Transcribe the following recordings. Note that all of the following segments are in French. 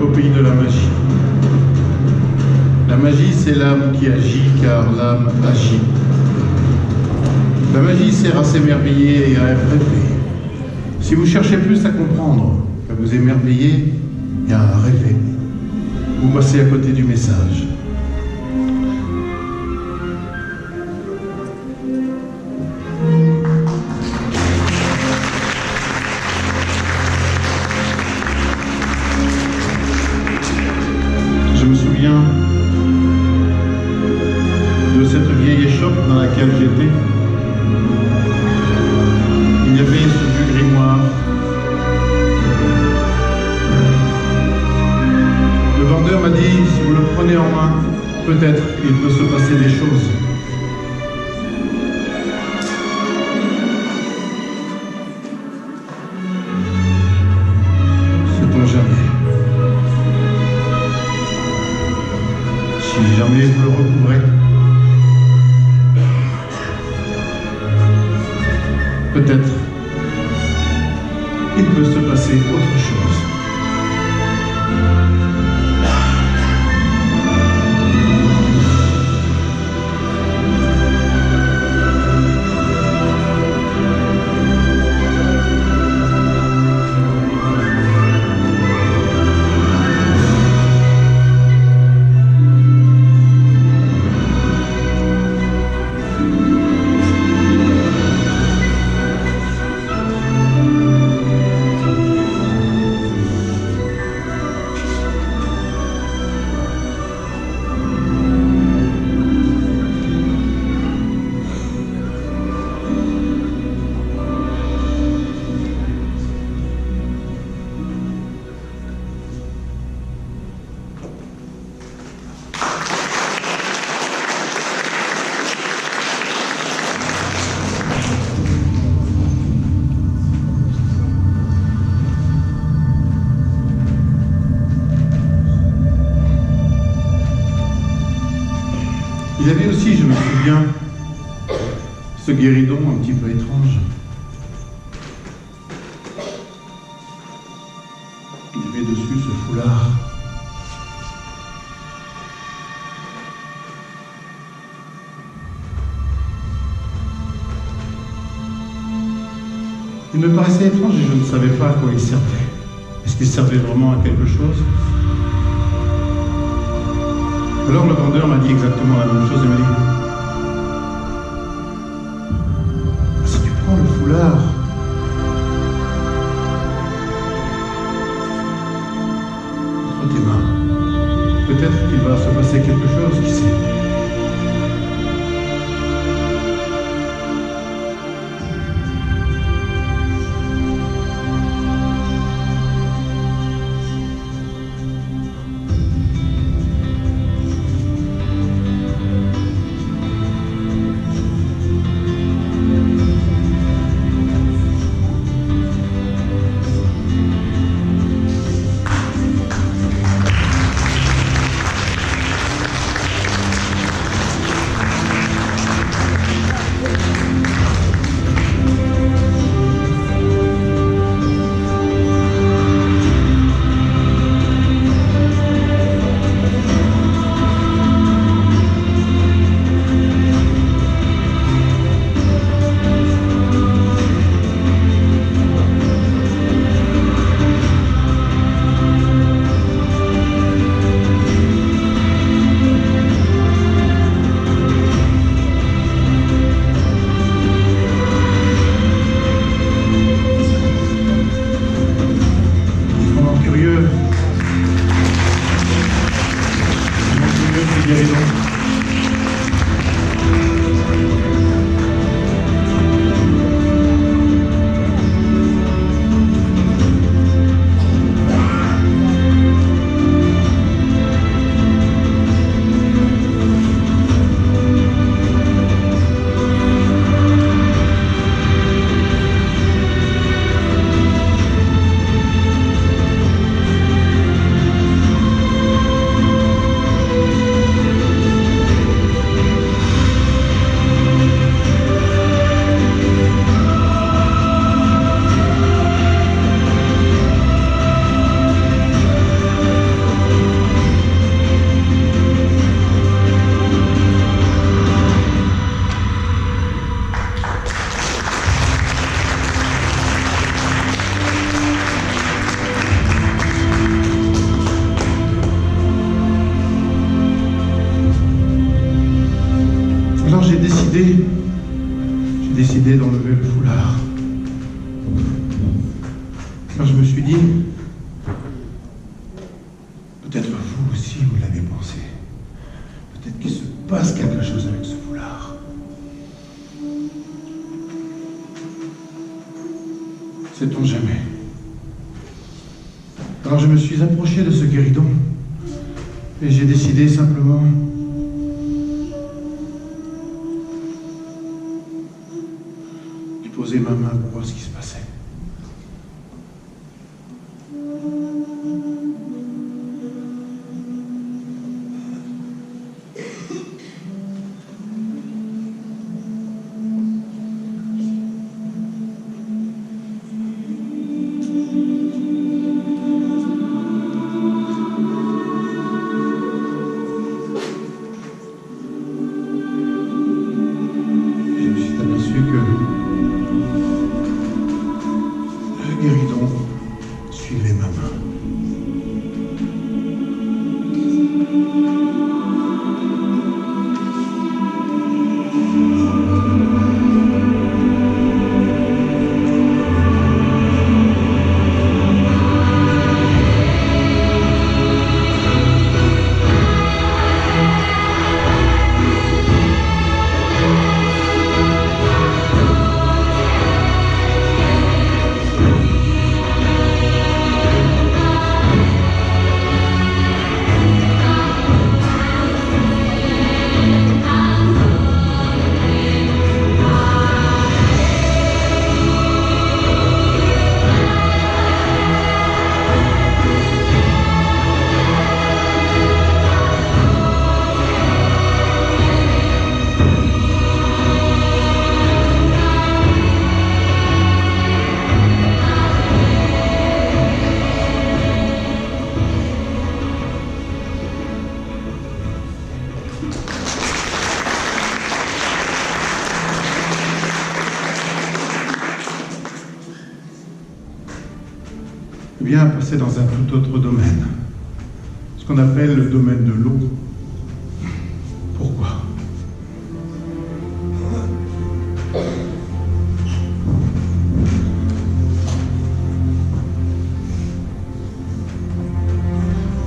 qu'au pays de la magie. La magie, c'est l'âme qui agit, car l'âme agit. La magie sert à s'émerveiller et à rêver. Si vous cherchez plus à comprendre qu'à vous émerveiller et à rêver, vous passez à côté du message. Je me souviens de cette vieille échoppe dans laquelle j'étais. Il y avait ce vieux grimoire. Le vendeur m'a dit, si vous le prenez en main, peut-être il peut se passer des choses. Sait-on jamais? Si jamais je le recouvrais, peut-être il peut se passer autre chose. Il y avait aussi, je me souviens, ce guéridon un petit peu étrange. Il y avait dessus ce foulard. Il me paraissait étrange et je ne savais pas à quoi il servait. Est-ce qu'il servait vraiment à quelque chose ? Alors le vendeur m'a dit exactement la même chose, il m'a dit « Si tu prends le foulard, entre tes mains, peut-être qu'il va se passer quelque chose, qui sait. » je me suis dit, peut-être vous aussi vous l'avez pensé, peut-être qu'il se passe quelque chose avec ce foulard. Sait-on jamais? Alors je me suis approché de ce guéridon et j'ai décidé simplement d'y poser ma main pour voir ce qui se passait. Le guéridon suivait ma main. Bien passer dans un tout autre domaine, ce qu'on appelle le domaine de l'eau. Pourquoi?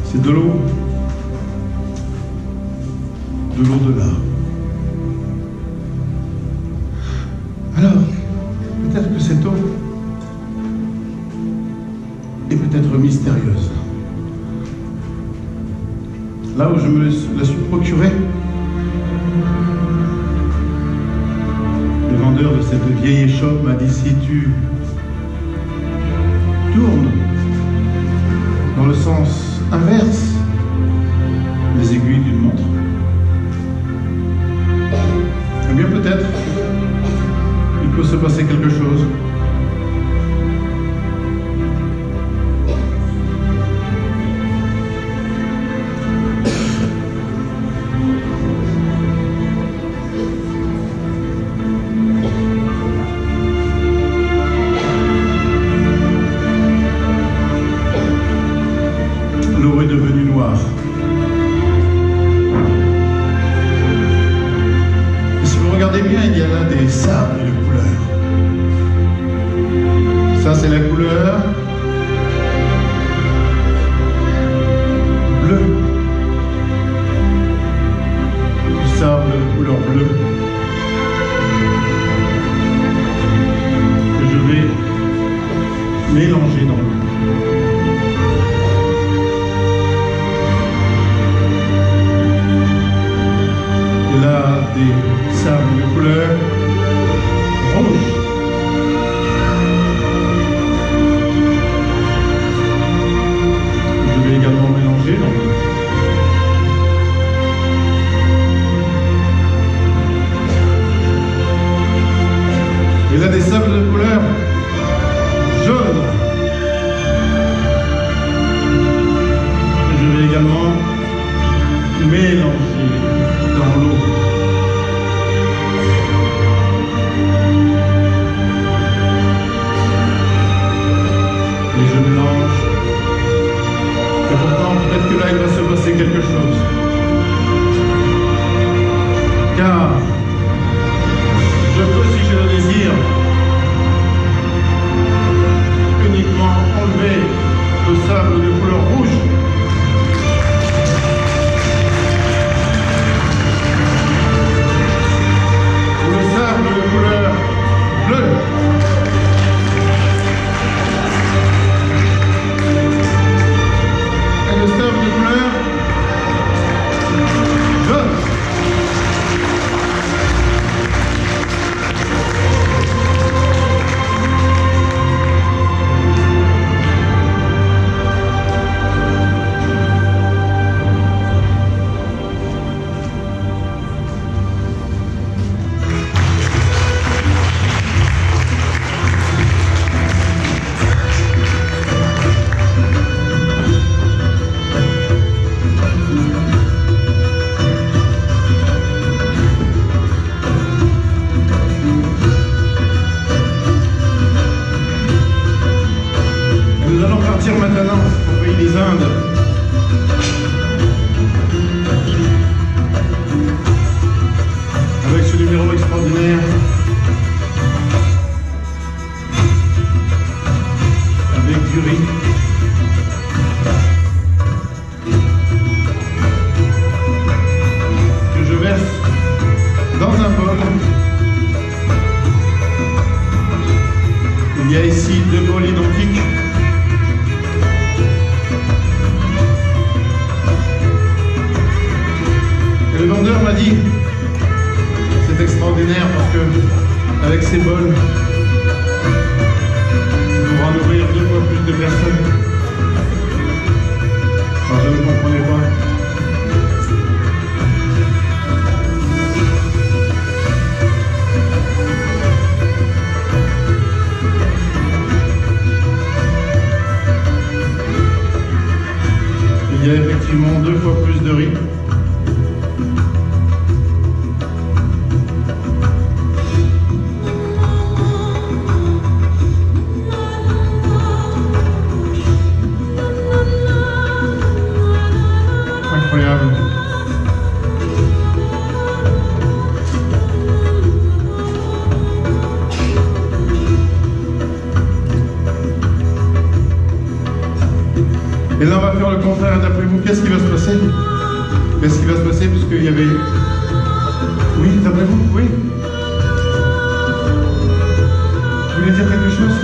C'est de l'eau de là. Alors, peut-être que cette eau est peut-être mystérieuse. Là où je me la suis procurée, le vendeur de cette vieille échoppe m'a dit: si tu tournes dans le sens inverse des aiguilles d'une montre, eh bien peut-être il peut se passer quelque chose. L'eau est devenue noire. Et si vous regardez bien, il y a là des sables de couleurs. Ça, c'est la couleur bleue. Du sable de couleur bleue que je vais mélanger dans l'eau. Là, des sables de couleur rouge. Je vais également mélanger dans l'eau. Et là, des sables de couleur jaune. Je vais également mélanger dans l'eau. Et je mélange. Et pourtant, peut-être que là, il va se passer quelque chose. Car je peux, si je le désire, uniquement enlever allons partir maintenant au pays des Indes. Avec ce numéro extraordinaire. Avec du riz. Que je verse dans un bol. Il y a ici deux bols identiques. Et le vendeur m'a dit, c'est extraordinaire parce que avec ces bols, on pourra nourrir 2 fois plus de personnes. Alors je ne comprenais pas. Il y a effectivement 2 fois plus de riz. Incroyable. Et là, on va faire le contraire. D'après vous, qu'est-ce qui va se passer? Qu'est-ce qui va se passer puisqu'il y avait... Oui, d'après vous, oui. Vous voulez dire quelque chose?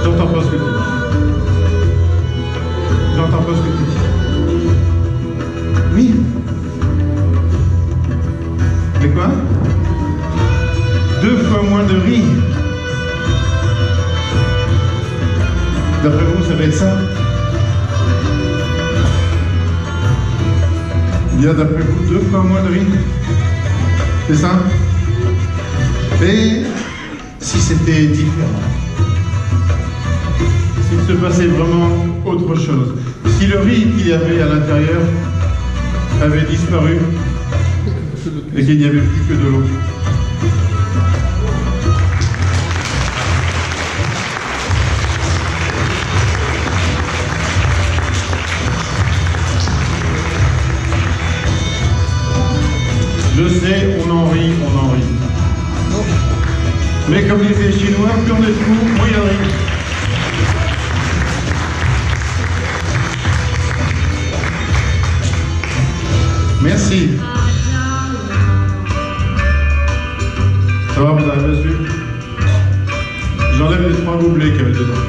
J'entends pas ce que tu dis. J'entends pas ce que tu dis. Oui. Mais quoi? 2 fois moins de riz. D'après vous, ça va être ça? Il y a d'après vous 2 fois moins de riz. C'est ça? Et si c'était différent? S'il se passait vraiment autre chose? Si le riz qu'il y avait à l'intérieur avait disparu et qu'il n'y avait plus que de l'eau? Je sais, on en rit, on en rit. Mais comme disent les Chinois, plus on est fou, moins il y en rit. Merci. Ça va, vous avez reçu? J'enlève les 3 gobelets qu'il y avait dedans.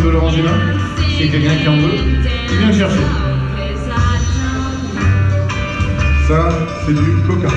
De l'orangina, s'il y a quelqu'un qui en veut, il vient le chercher. Ça, c'est du coca.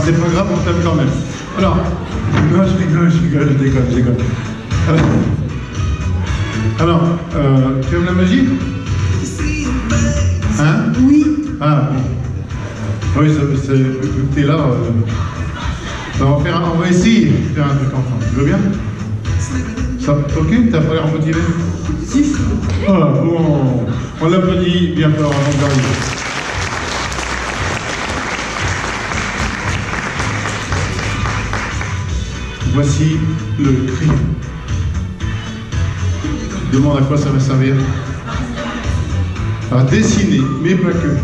c'est pas grave, on t'aime quand même. Alors, non, je déconne. Alors, tu aimes la magie? Hein? Oui. Ah, bon. Oui, vu que t'es là, on va essayer de faire un truc ensemble. Tu veux bien? Ça, ok? T'as pas l'air motivé? Si. Ah, bon. On l'applaudit bien fort avant d'arriver. Voici le crayon. Je demande à quoi ça va servir. À dessiner, mais pas que.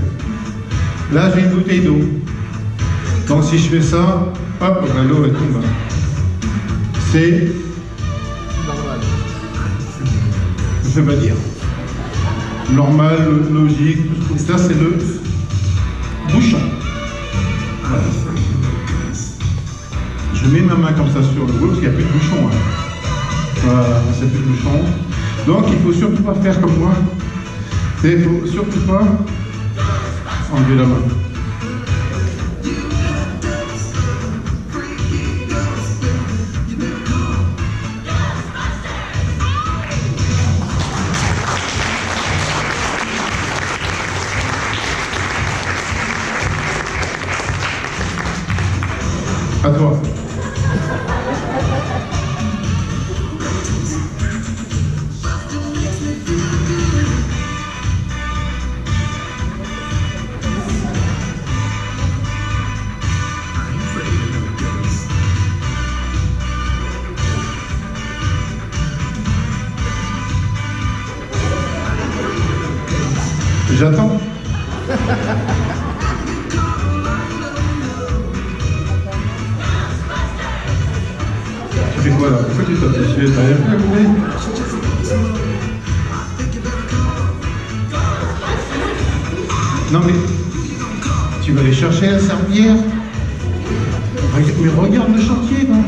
Là, j'ai une bouteille d'eau. Donc si je fais ça, hop, ben, l'eau elle tombe. C'est... Normal. Je vais pas dire. Normal, logique, tout ça, c'est le bouchon. Voilà. Je mets ma main comme ça sur le bout parce qu'il n'y a plus de bouchon. Hein. Voilà, c'est plus de bouchon. Donc il ne faut surtout pas faire comme moi. Il ne faut surtout pas enlever la main. À toi. J'attends. Tu fais quoi là? Pourquoi tu tapes dessus? T'as rien fait à couper? Non mais... Tu vas aller chercher la serpillière? Mais regarde le chantier, non?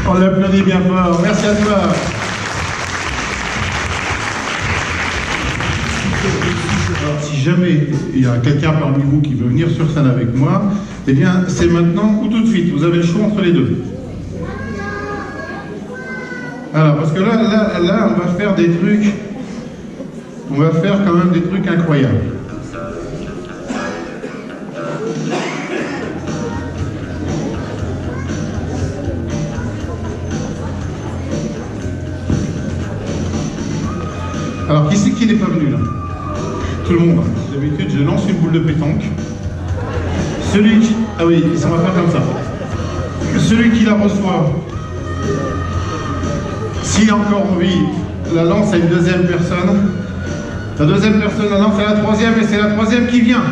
On l'applaudit bien fort. Merci à toi. Alors, si jamais il y a quelqu'un parmi vous qui veut venir sur scène avec moi, eh bien, c'est maintenant ou tout de suite. Vous avez le choix entre les deux. Alors, parce que là, on va faire des trucs... On va faire quand même des trucs incroyables. Alors, qui c'est qui n'est pas venu là? Tout le monde. D'habitude, je lance une boule de pétanque. Celui qui... Ah oui, on va faire comme ça. Celui qui la reçoit, s'il a encore envie, la lance à une deuxième personne. La deuxième personne la lance à la troisième et c'est la troisième qui vient.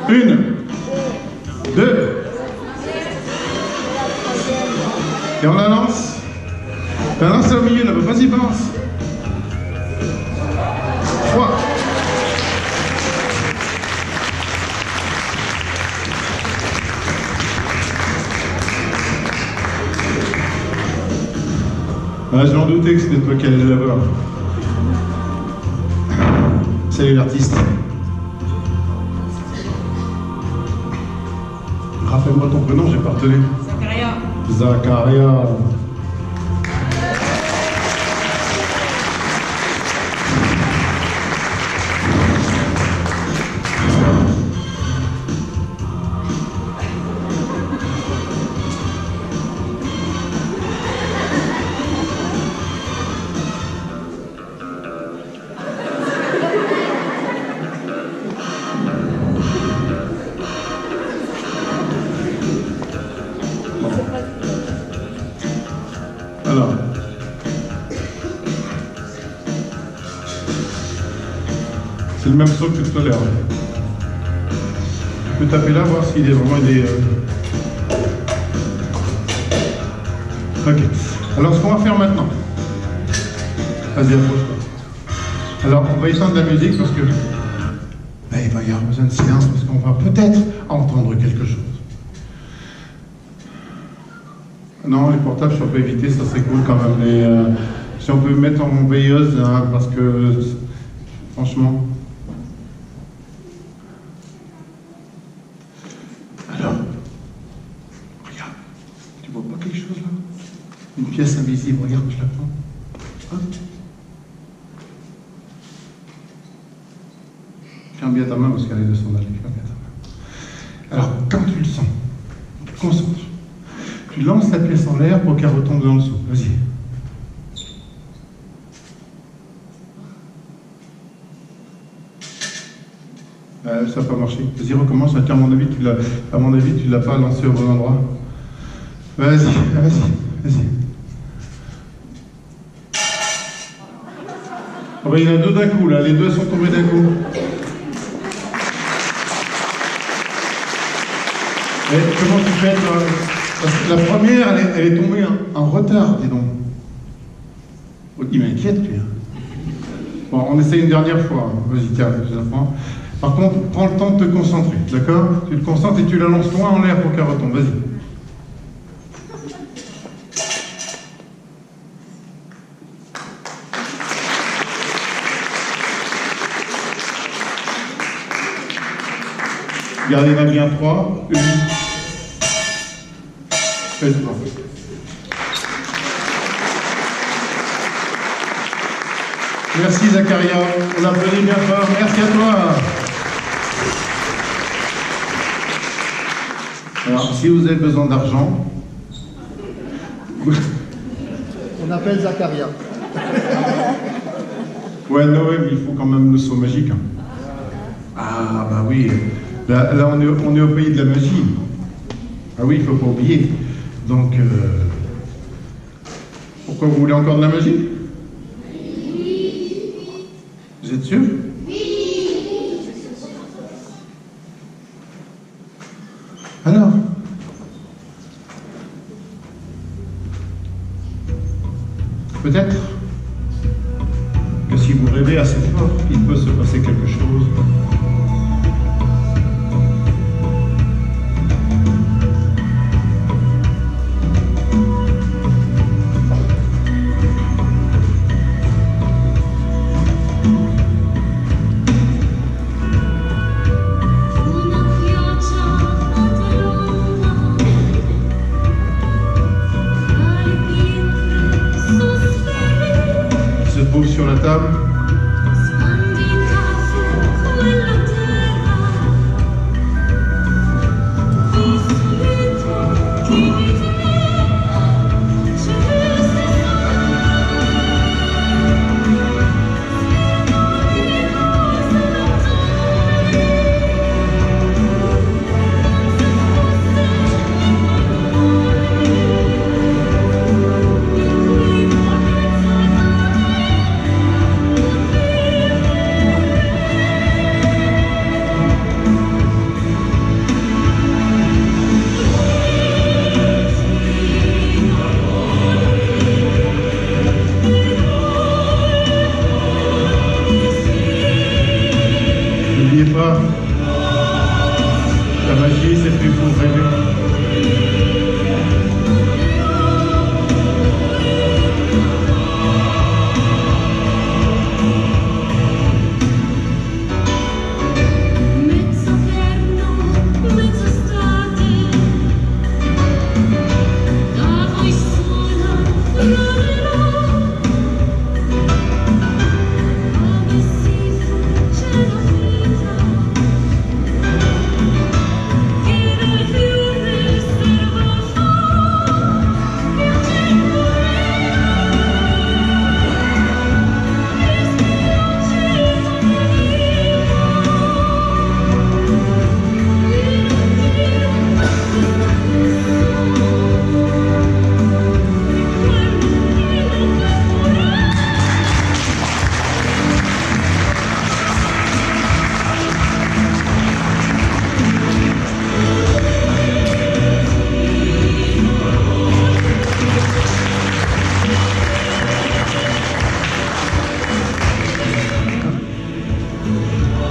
Une. Deux. Et on la lance. La lance au milieu, là, vas-y, balance. 3. Ah, je m'en doutais que c'était toi qui allais l'avoir. Salut l'artiste. Rappelle-moi ton prénom, j'ai pas retenu. Zakaria. Zakaria. Alors, c'est le même son que tout à l'heure. Tu peux taper là, voir s'il est vraiment des... Ok. Alors, ce qu'on va faire maintenant... Vas-y, approche-toi. Alors, on va éteindre la musique parce que... Ben, il va y avoir besoin de silence parce qu'on va peut-être entendre quelque chose. Non, les portables, si on peut éviter, ça serait cool quand même. Si Si on peut mettre en veilleuse, hein, parce que franchement. Alors, regarde, tu vois pas quelque chose là? Une pièce invisible, regarde, je la prends. Hop. Ferme bien ta main parce qu'elle est de son âge. Ferme bien ta main. Alors, quand tu le sens, concentre. Tu lances la pièce en l'air pour qu'elle retombe dans le seau. Vas-y. Ça n'a pas marché. Vas-y, recommence. À mon avis, tu l'as pas lancé au bon endroit. Vas-y, vas-y, vas-y. Oh ben, il y en a deux d'un coup, là. Les deux sont tombés d'un coup. Et comment tu fais, toi? Parce que la première, elle est tombée en retard, dis donc. Oh, il m'inquiète, lui. Bon, on essaye une dernière fois. Vas-y, tiens, je la prends. Par contre, prends le temps de te concentrer, d'accord? Tu te concentres et tu la lances loin en l'air pour qu'elle retombe. Vas-y. Gardez la bien 3. Une. Et 3. Merci Zacharia, on l'applaudit bien fort, merci à toi. Alors, si vous avez besoin d'argent, On appelle Zacharia. ouais, Noé, mais il faut quand même le saut magique. Hein. Ah, bah oui, là on est au pays de la magie. Ah oui, il ne faut pas oublier. Donc, pourquoi vous voulez encore de la magie? Vous êtes sûr? Alors, peut-être que si vous rêvez assez fort, il peut se passer quelque chose. Sur la table. N'oubliez pas, la magie, c'est plus pour rêver.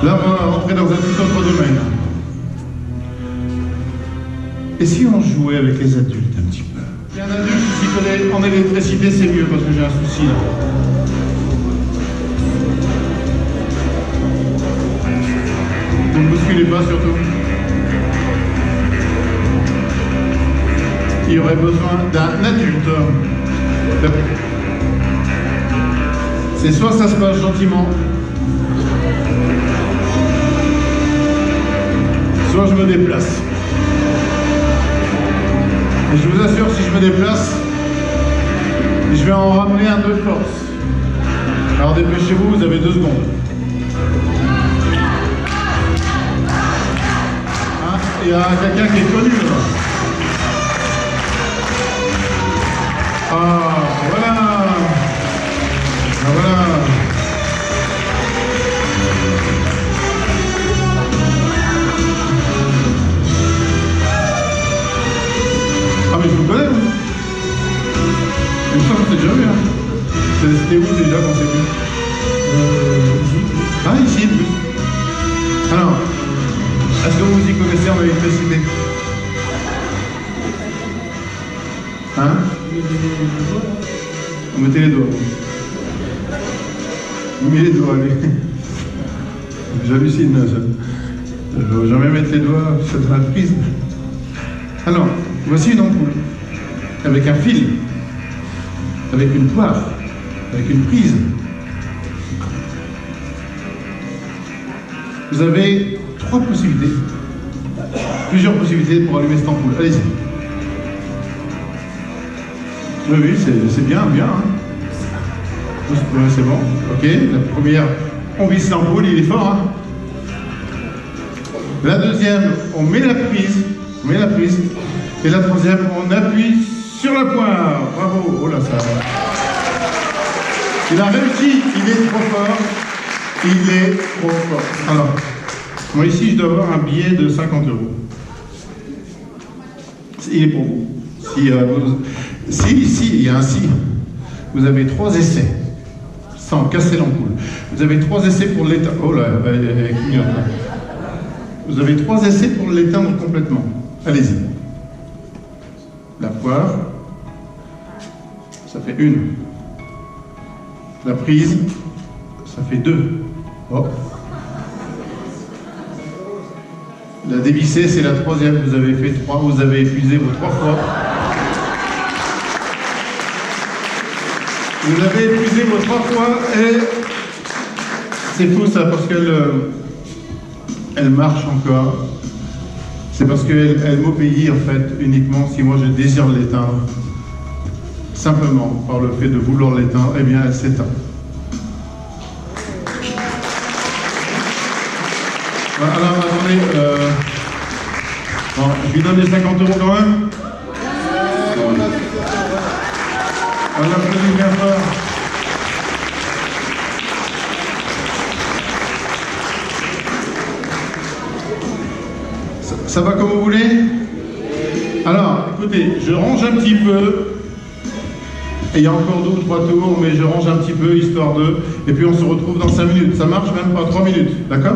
Là, on va rentrer dans un tout autre domaine. Et si on jouait avec les adultes un petit peu? Il y a un adulte qui s'y connaît en électricité, c'est mieux parce que j'ai un souci là. Ne me bousculez pas surtout. Il y aurait besoin d'un adulte. C'est soit ça se passe gentiment, soit je me déplace. Et je vous assure, si je me déplace, je vais en ramener un de force. Alors dépêchez-vous, vous avez 2 secondes. Hein, il y a quelqu'un qui est connu là. Ah, voilà. Ah, voilà. Ah, mais je vous connais, vous. Une fois qu'on s'est déjà vu, hein. C'était où déjà qu'on s'est vu? Ah, ici, en plus. Alors, est-ce que vous y connaissez en électricité? Hein? Vous mettez les doigts. Vous mettez les doigts, allez. J'hallucine, là. Je ne vais jamais mettre les doigts dans la prise. Alors, voici une ampoule. Avec un fil. Avec une poire. Avec une prise. Vous avez 3 possibilités. Plusieurs possibilités pour allumer cette ampoule. Allez-y. Oui, c'est bien, bien. Hein. C'est bon. Ok, la première, on visse l'ampoule, il est fort. Hein. La deuxième, on met la prise. Et la troisième, on appuie sur la poire. Bravo. Oh là, ça. Il a réussi, il est trop fort. Il est trop fort. Alors, moi ici, je dois avoir un billet de 50 €. Il est pour vous. Si, il y a un si. Vous avez 3 essais, sans casser l'ampoule. Vous avez 3 essais pour l'éteindre. Oh là, elle clignote. Vous avez 3 essais pour l'éteindre complètement. Allez-y. La poire, ça fait 1. La prise, ça fait 2. Oh. La dévissée, c'est la 3e. Vous avez fait 3. Vous avez épuisé vos 3 fois. Vous avez épuisé vos 3 fois et c'est fou ça parce qu'elle elle marche encore. C'est parce qu'elle m'obéit en fait uniquement si moi je désire l'éteindre. Simplement par le fait de vouloir l'éteindre, eh bien elle s'éteint. Alors attendez, bon, je lui donne les 50 € quand même. On applaudit bien fort. Ça va comme vous voulez? Alors, écoutez, je range un petit peu. Et il y a encore 2 ou 3 tours, mais je range un petit peu, histoire de... Et puis on se retrouve dans 5 minutes. Ça marche même pas 3 minutes, d'accord?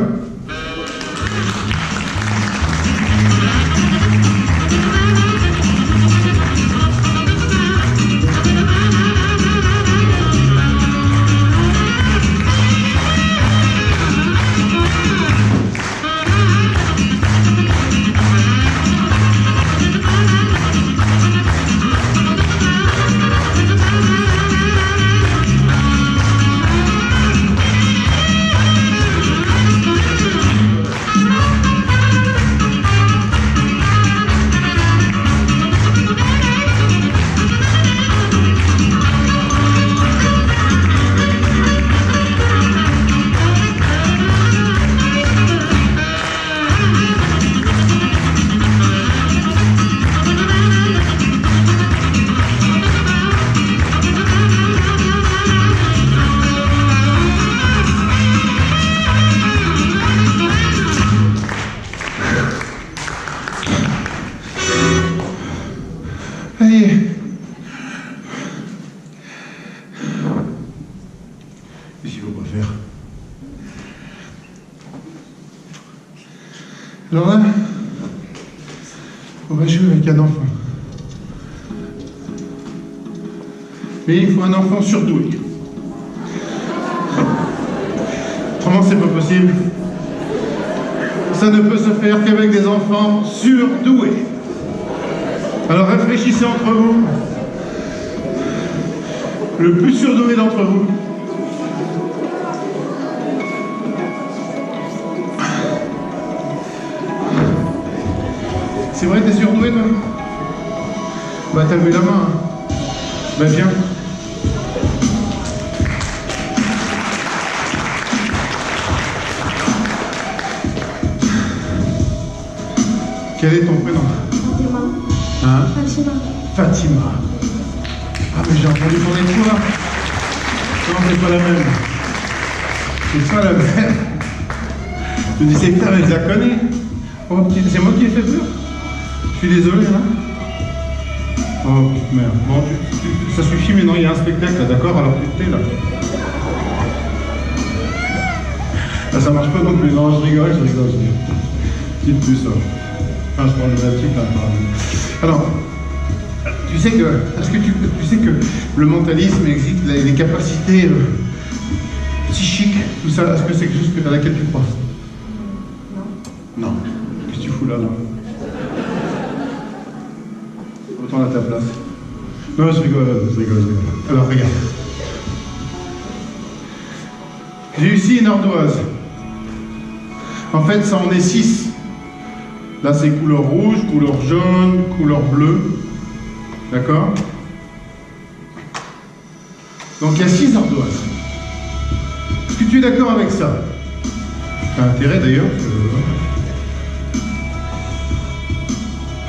Alors là, on va jouer avec un enfant. Mais il faut un enfant surdoué. Autrement, c'est pas possible. Ça ne peut se faire qu'avec des enfants surdoués. Alors réfléchissez entre vous. Le plus surdoué d'entre vous. C'est vrai, t'es surdoué, toi? Bah, t'as vu la main, hein? Bah, viens. Quel est ton prénom? Fatima. Hein? Fatima. Fatima. Ah, mais j'ai entendu parler de toi. Non, c'est pas la même. C'est pas la même. Je disais, putain, mais je la connais. Oh, c'est moi qui ai fait peur. Je suis désolé, hein. Oh, merde. Bon, ça suffit, mais non, il y a un spectacle, là, d'accord? Alors, tu te tais, là. Là, ça marche pas non plus. Non, je rigole. Petite puce, ça. Enfin, je parle de la petite, là. Alors, tu sais que, est-ce que tu sais que le mentalisme existe, les capacités psychiques, tout ça, est-ce que c'est quelque chose à laquelle tu crois? Non. Non. Qu'est-ce que tu fous là? Retourne à ta place. Non, je rigole. Alors, regarde. J'ai ici une ardoise. En fait, ça en est 6. Là, c'est couleur rouge, couleur jaune, couleur bleue. D'accord? Donc, il y a 6 ardoises. Est-ce que tu es d'accord avec ça? T'as intérêt, d'ailleurs.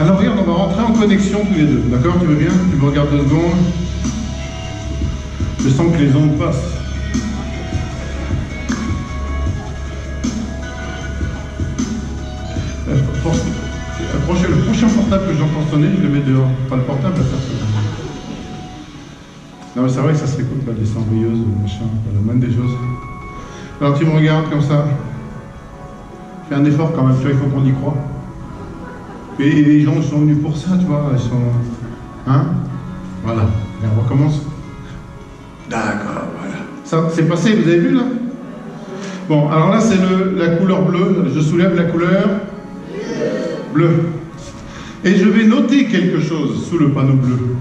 Alors, regarde, on va rentrer en connexion tous les deux. D'accord? Tu veux bien? Tu me regardes 2 secondes. Je sens que les ondes passent. Approchez le prochain portable que j'entends sonner, je le mets dehors. Pas le portable, la personne. Non, mais c'est vrai que ça serait cool, des cendrilleuses, machin, la moindre des choses. Alors tu me regardes comme ça. Fais un effort quand même, tu vois, il faut qu'on y croie. Et les gens sont venus pour ça, tu vois, ils sont... Hein? Voilà. Et on recommence. D'accord, voilà. Ça, c'est passé, vous avez vu, là? Bon, alors là, c'est la couleur bleue. Je soulève la couleur bleue. Et je vais noter quelque chose sous le panneau bleu.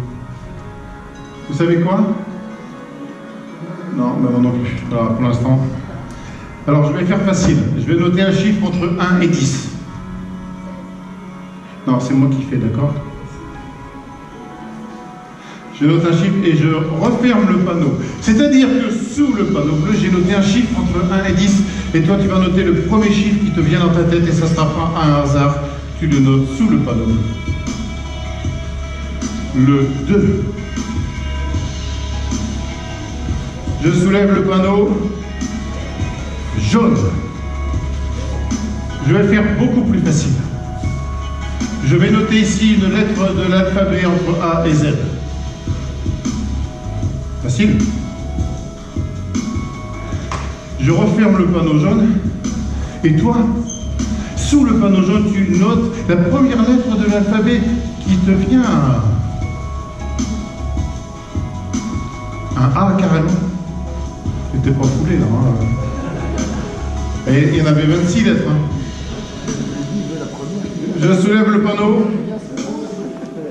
Vous savez quoi? Non, ben moi non plus. Alors, pour l'instant. Alors, je vais faire facile. Je vais noter un chiffre entre 1 et 10. Non, c'est moi qui fais, d'accord? Je note un chiffre et je referme le panneau. C'est-à-dire que sous le panneau bleu, j'ai noté un chiffre entre 1 et 10. Et toi, tu vas noter le premier chiffre qui te vient dans ta tête et ça ne sera pas un hasard. Tu le notes sous le panneau bleu. Le 2. Je soulève le panneau jaune. Je vais le faire beaucoup plus facile. Je vais noter ici une lettre de l'alphabet entre A et Z. Facile. Je referme le panneau jaune. Et toi, sous le panneau jaune, tu notes la première lettre de l'alphabet qui te vient. Un A carrément. Tu n'étais pas foulé là. Hein. Et il y en avait 26 lettres. Hein. Je soulève le panneau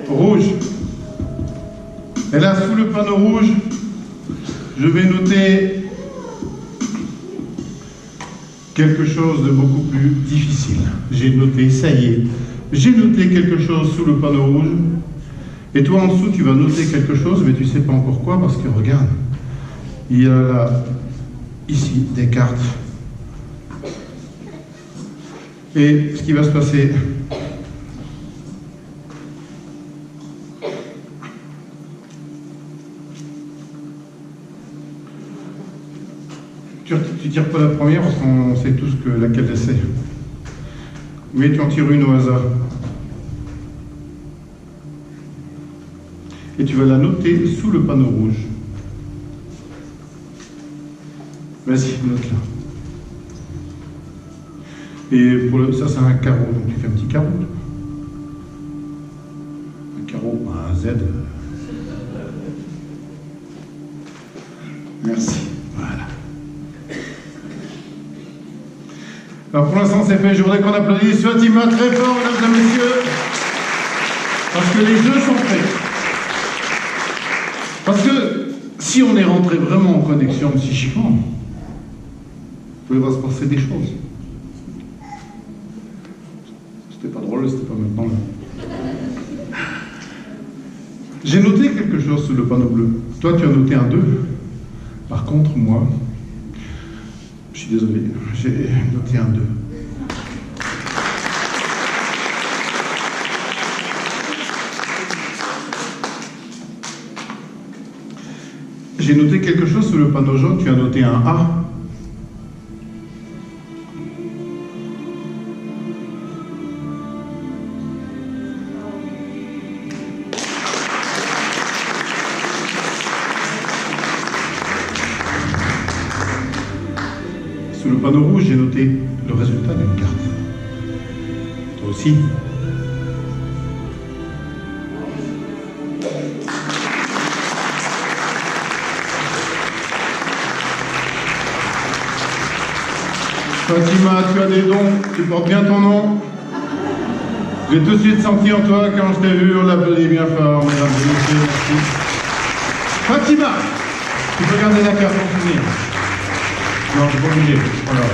rouge. Et là, sous le panneau rouge, je vais noter quelque chose de beaucoup plus difficile. J'ai noté, ça y est, j'ai noté quelque chose sous le panneau rouge. Et toi, en dessous, tu vas noter quelque chose, mais tu ne sais pas encore quoi, parce que regarde, il y a là, ici, des cartes. Et ce qui va se passer... Tu tires pas la première parce qu'on sait tous laquelle c'est. Mais tu en tires une au hasard. Et tu vas la noter sous le panneau rouge. Vas-y, note-la. Et ça, c'est un carreau, donc tu fais un petit carreau. Un carreau, un Z. Alors pour l'instant c'est fait, je voudrais qu'on applaudisse Fatima très fort, mesdames et messieurs, parce que les jeux sont faits. Parce que si on est rentré vraiment en connexion psychiquement, il va se passer des choses. C'était pas drôle, c'était pas maintenant là. J'ai noté quelque chose sur le panneau bleu. Toi tu as noté un 2. Par contre moi, je suis désolé, j'ai noté un 2. J'ai noté quelque chose sur le panneau jaune, tu as noté un A. Sur le panneau rouge, j'ai noté le résultat d'une carte. Toi aussi. Fatima, tu as des dons, tu portes bien ton nom. J'ai tout de suite senti en toi quand je t'ai vu, on l'applaudit bien fort, mesdames et messieurs, merci. Fatima, tu peux garder la carte pour finir. Non, je suis pas obligé. Voilà.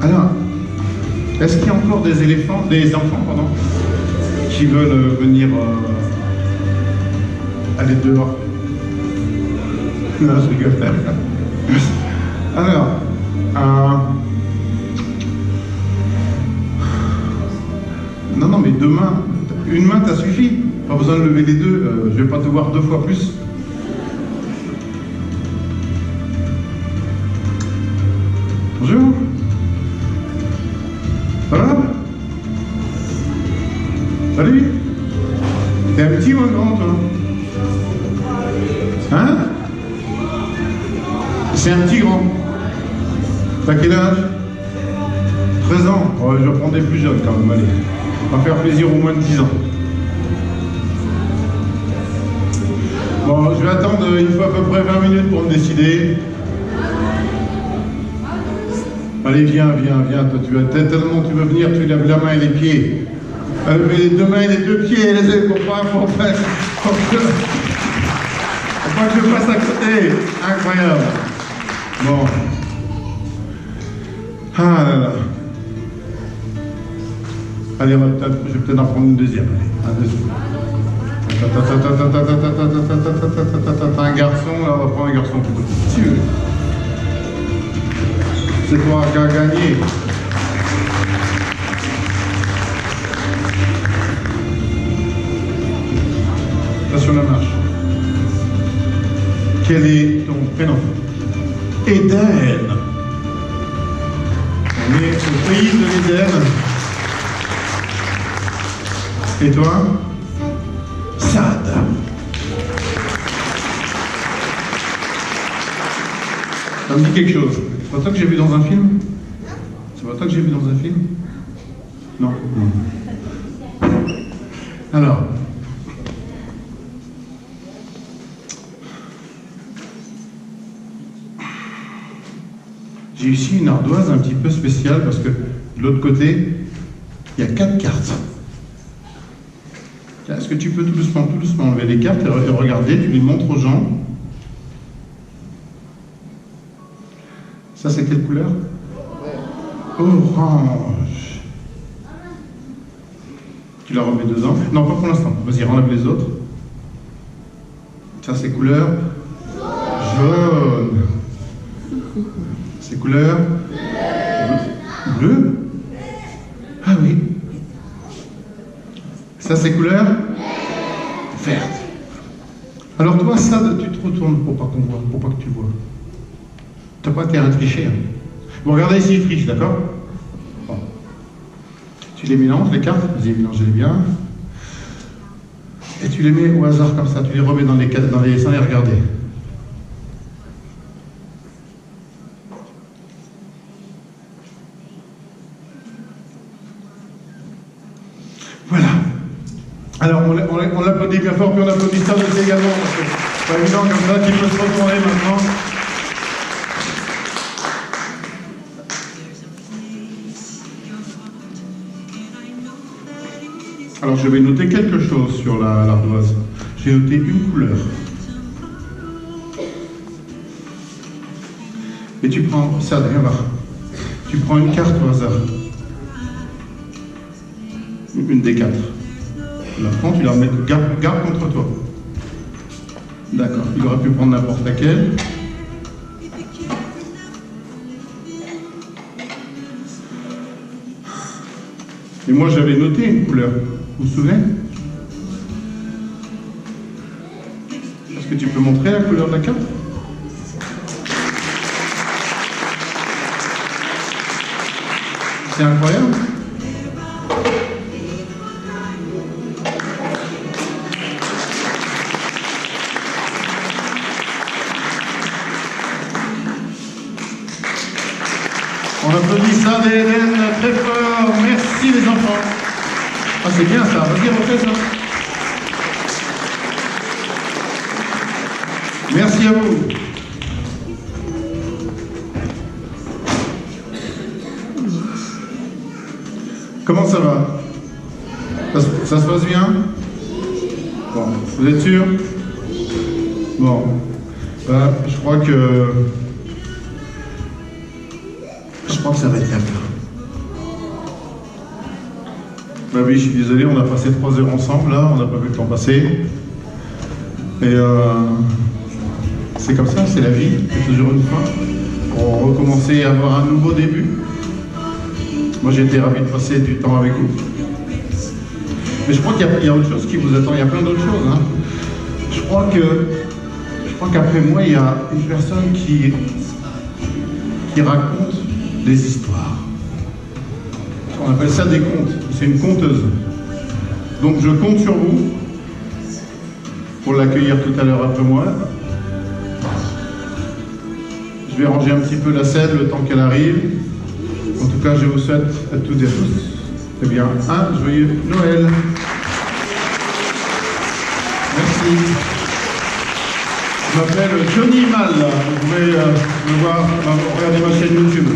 Alors, est-ce qu'il y a encore des enfants, qui veulent venir aller dehors? Non, je rigole. Alors, non, mais demain, une main t'a suffi. Pas besoin de lever les deux. Je vais pas te voir 2 fois plus. Bonjour. Ça va? Salut. T'es un petit ou un grand, toi? Hein? C'est un petit grand. T'as quel âge? 13 ans. Ouais, je prends des plus jeunes quand même, allez. On va faire plaisir aux moins de 10 ans. Bon, je vais attendre, il faut à peu près 20 minutes pour me décider. Allez, viens, toi, tellement tu veux venir, tu lèves la main et les pieds. Levez les 2 mains et les 2 pieds, les épaules, faut pas que je passe à côté. Incroyable. Bon. Ah là là. Allez, je vais peut-être en prendre une deuxième. Allez, un deuxième. Un garçon, là, on va prendre un garçon plutôt. Si vous voulez. C'est toi qui as gagné. Attention la marche. Quel est ton prénom? Éden. On est au pays de l'Éden. Et toi? Sad. Ça me dit quelque chose. C'est pas toi que j'ai vu dans un film? C'est pas toi que j'ai vu dans un film? Non. Alors. J'ai ici une ardoise un petit peu spéciale parce que de l'autre côté, il y a 4 cartes. Est-ce que tu peux tout doucement enlever les cartes et regarder, tu les montres aux gens? Ça, c'est quelle couleur? Orange. Tu la remets dedans? Non, pas pour l'instant. Vas-y, enlève les autres. Ça, c'est couleur jaune. C'est couleur bleu. Ah oui. Ça, c'est couleur verte. Alors toi, ça, tu te retournes pour pas qu'on voit, pour pas que tu vois. T'as pas intérêt à tricher. Hein. Bon, regardez ici, il triche, d'accord? Bon. Tu les mélanges, les cartes, vas-y, mélangez-les bien. Et tu les mets au hasard comme ça, tu les remets dans les sans les regarder. Voilà. Alors, on l'applaudit bien fort, puis on applaudit ça aussi également, parce que c'est pas évident comme ça, qui peut se retourner maintenant. Alors, je vais noter quelque chose sur l'ardoise. J'ai noté une couleur. Et tu prends, ça, viens voir. Tu prends une carte au hasard. Une des 4. Tu la prends, tu la mets, garde contre toi. D'accord, il aurait pu prendre n'importe laquelle. Et moi j'avais noté une couleur, vous vous souvenez? Est-ce que tu peux montrer la couleur de la carte? C'est incroyable. On applaudit ça d'Eden très fort. Merci les enfants. Ah, c'est bien ça. Vas-y, refais ça. Merci à vous. Comment ça va? Ça se passe bien? Bon, vous êtes sûr? Bon. Je crois que ça va être la fin. Bah oui, je suis désolé, on a passé 3 heures ensemble, là, on n'a pas vu le temps passer. Et c'est comme ça, c'est la vie, c'est toujours une fin. On recommencer à avoir un nouveau début. Moi, j'ai été ravi de passer du temps avec vous. Mais je crois qu'il y a autre chose qui vous attend, il y a plein d'autres choses. Hein. Je crois qu'après moi, il y a une personne qui raconte des histoires. On appelle ça des contes. C'est une conteuse. Donc je compte sur vous pour l'accueillir tout à l'heure après moi. Je vais ranger un petit peu la scène le temps qu'elle arrive. En tout cas, je vous souhaite à toutes et à tous un joyeux Noël. Merci. Je m'appelle Johnny Mal. Vous pouvez me voir, regarder ma chaîne YouTube.